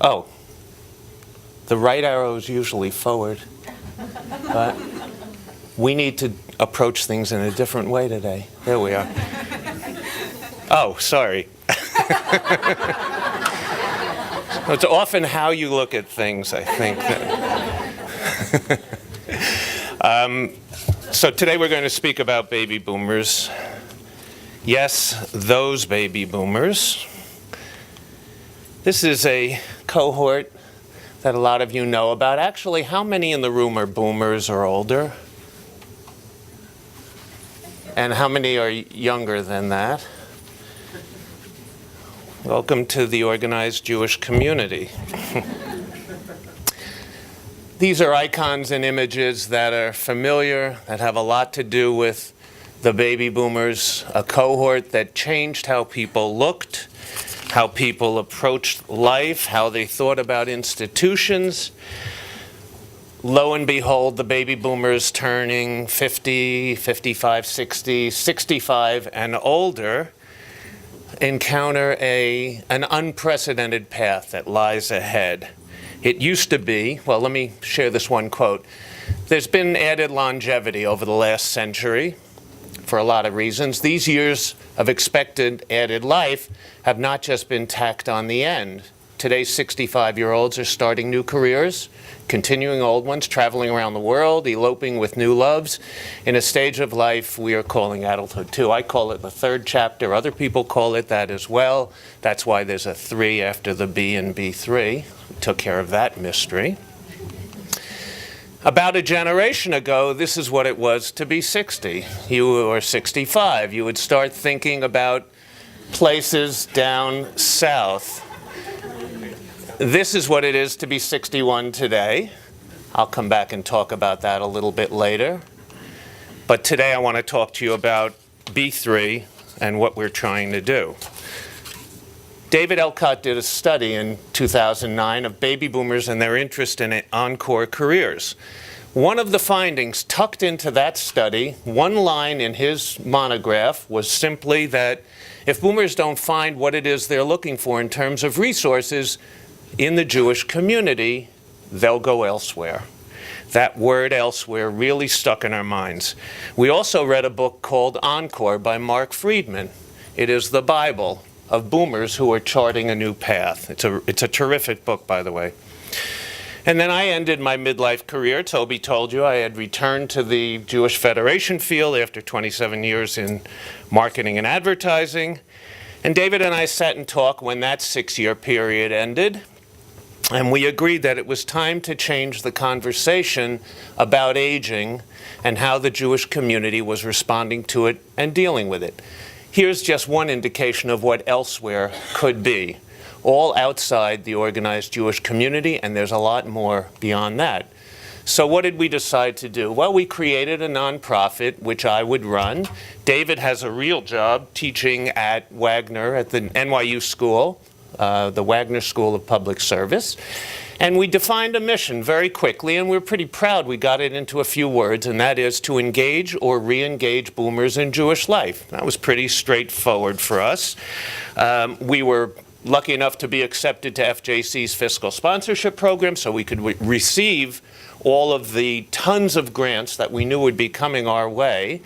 Oh, the right arrow is usually forward, but we need to approach things in a different way today. There we are. Oh, sorry. It's often how you look at things, I think. So today we're going to speak about baby boomers. Yes, those baby boomers. This is a cohort that a lot of you know about. Actually, how many in the room are boomers or older? And how many are younger than that? Welcome to the organized Jewish community. These are icons and images that are familiar, that have a lot to do with the baby boomers, a cohort that changed how people looked, how people approached life, how they thought about institutions. Lo and behold, the baby boomers turning 50, 55, 60, 65 and older encounter an unprecedented path that lies ahead. It used to be, well, let me share this one quote. There's been added longevity over the last century for a lot of reasons. These years of expected added life have not just been tacked on the end. Today's 65-year-olds are starting new careers, continuing old ones, traveling around the world, eloping with new loves, in a stage of life we are calling adulthood too. I call it the third chapter. Other people call it that as well. That's why there's a 3 after the B in B3. We took care of that mystery. About a generation ago, this is what it was to be 60. You were 65. You would start thinking about places down south. This is what it is to be 61 today. I'll come back and talk about that a little bit later. But today I want to talk to you about B3 and what we're trying to do. David Elcott did a study in 2009 of baby boomers and their interest in encore careers. One of the findings tucked into that study, one line in his monograph, was simply that if boomers don't find what it is they're looking for in terms of resources in the Jewish community, they'll go elsewhere. That word elsewhere really stuck in our minds. We also read a book called Encore by Mark Friedman. It is the Bible of boomers who are charting a new path. It's a terrific book, by the way. And then I ended my midlife career. Toby told you I had returned to the Jewish Federation field after 27 years in marketing and advertising. And David and I sat and talked when that 6-year period ended. And we agreed that it was time to change the conversation about aging and how the Jewish community was responding to it and dealing with it. Here's just one indication of what elsewhere could be, all outside the organized Jewish community, and there's a lot more beyond that. So what did we decide to do? Well, we created a nonprofit, which I would run. David has a real job teaching at Wagner at the NYU School, the Wagner School of Public Service. And we defined a mission very quickly, and we're pretty proud we got it into a few words, and that is to engage or re-engage boomers in Jewish life. That was pretty straightforward for us. We were lucky enough to be accepted to FJC's fiscal sponsorship program, so we could receive all of the tons of grants that we knew would be coming our way.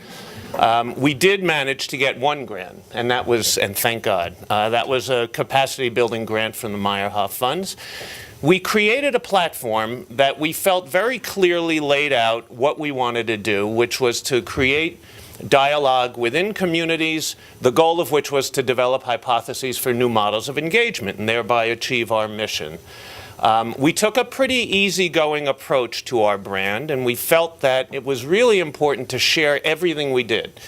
We did manage to get one grant, and that was, and thank God, that was a capacity building grant from the Meyerhoff funds. We created a platform that we felt very clearly laid out what we wanted to do, which was to create dialogue within communities, the goal of which was to develop hypotheses for new models of engagement and thereby achieve our mission. We took a pretty easygoing approach to our brand, and we felt that it was really important to share everything we did.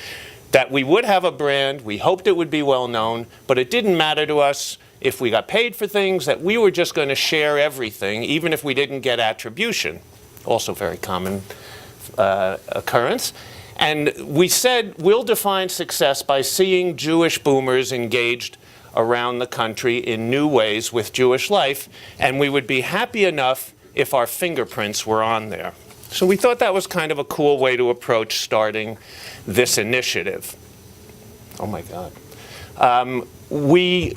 That we would have a brand, we hoped it would be well known, but it didn't matter to us if we got paid for things, that we were just going to share everything, even if we didn't get attribution. Also very common occurrence. And we said we'll define success by seeing Jewish boomers engaged around the country in new ways with Jewish life, and we would be happy enough if our fingerprints were on there. So we thought that was kind of a cool way to approach starting this initiative. Oh my God. We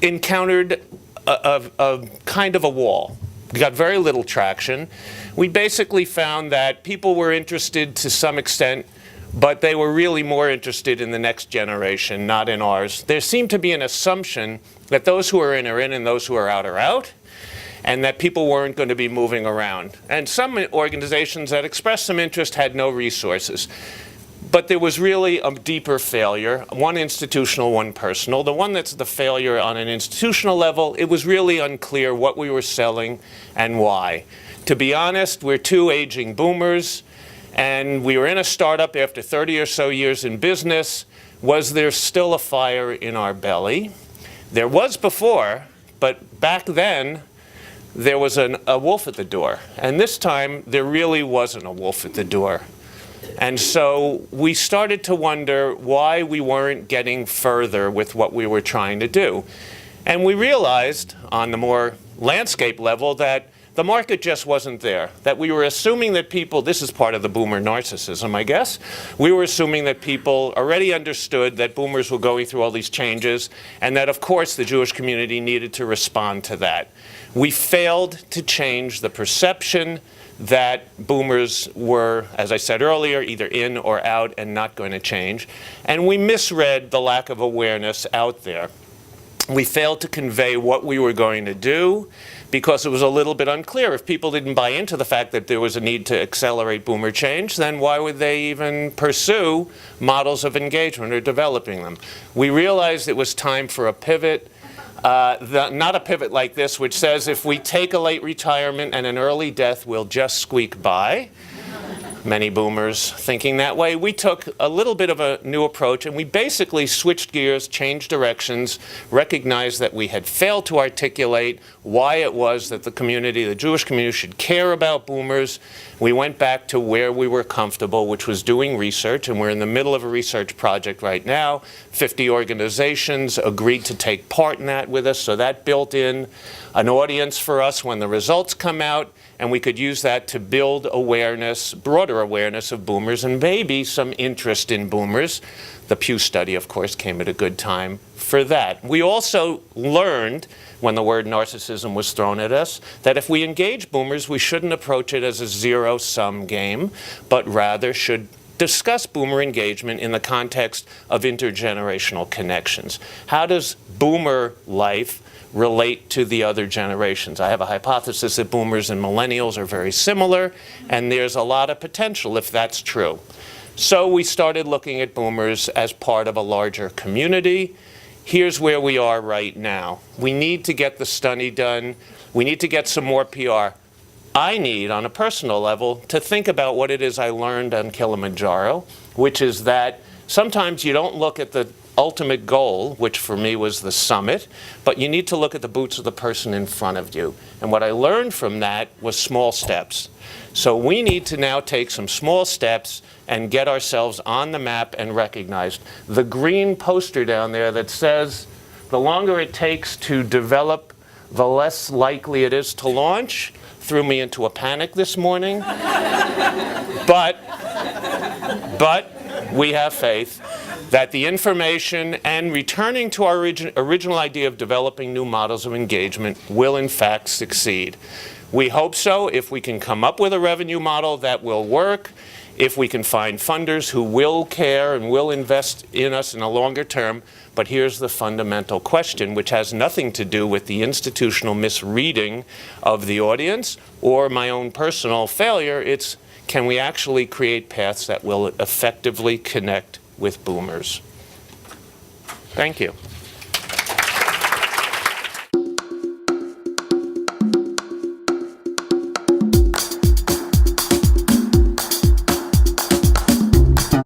encountered a kind of a wall. We got very little traction. We basically found that people were interested to some extent, but they were really more interested in the next generation, not in ours. There seemed to be an assumption that those who are in and those who are out, and that people weren't going to be moving around. And some organizations that expressed some interest had no resources. But there was really a deeper failure, one institutional, one personal. The one that's the failure on an institutional level, it was really unclear what we were selling and why. To be honest, we're two aging boomers, and we were in a startup after 30 or so years in business. Was there still a fire in our belly? There was before, but back then, there was a wolf at the door. And this time, there really wasn't a wolf at the door. And so we started to wonder why we weren't getting further with what we were trying to do. And we realized on the more landscape level that the market just wasn't there, that we were assuming that people, this is part of the boomer narcissism, I guess, we were assuming that people already understood that boomers were going through all these changes, and that, of course, the Jewish community needed to respond to that. We failed to change the perception that boomers were, as I said earlier, either in or out and not going to change. And we misread the lack of awareness out there. We failed to convey what we were going to do because it was a little bit unclear. If people didn't buy into the fact that there was a need to accelerate boomer change, then why would they even pursue models of engagement or developing them? We realized it was time for a pivot. Not a pivot like this, which says if we take a late retirement and an early death, we'll just squeak by. Many boomers thinking that way. We took a little bit of a new approach, and we basically switched gears, changed directions, recognized that we had failed to articulate why it was that the community, the Jewish community, should care about boomers. We went back to where we were comfortable, which was doing research, and we're in the middle of a research project right now. 50 organizations agreed to take part in that with us, so that built in an audience for us when the results come out, and we could use that to build awareness, broader awareness of boomers, and maybe some interest in boomers. The Pew study, of course, came at a good time for that. We also learned, when the word narcissism was thrown at us, that if we engage boomers, we shouldn't approach it as a zero-sum game, but rather should discuss boomer engagement in the context of intergenerational connections. How does boomer life relate to the other generations? I have a hypothesis that boomers and millennials are very similar, and there's a lot of potential if that's true. So we started looking at boomers as part of a larger community. Here's where we are right now. We need to get the study done. We need to get some more PR. I need, on a personal level, to think about what it is I learned on Kilimanjaro, which is that sometimes you don't look at the ultimate goal, which for me was the summit, but you need to look at the boots of the person in front of you. And what I learned from that was small steps. So we need to now take some small steps and get ourselves on the map and recognized. The green poster down there that says, the longer it takes to develop, the less likely it is to launch, threw me into a panic this morning. But we have faith that the information and returning to our original idea of developing new models of engagement will in fact succeed. We hope so if we can come up with a revenue model that will work, if we can find funders who will care and will invest in us in a longer term. But here's the fundamental question, which has nothing to do with the institutional misreading of the audience or my own personal failure. It's, can we actually create paths that will effectively connect with boomers? Thank you.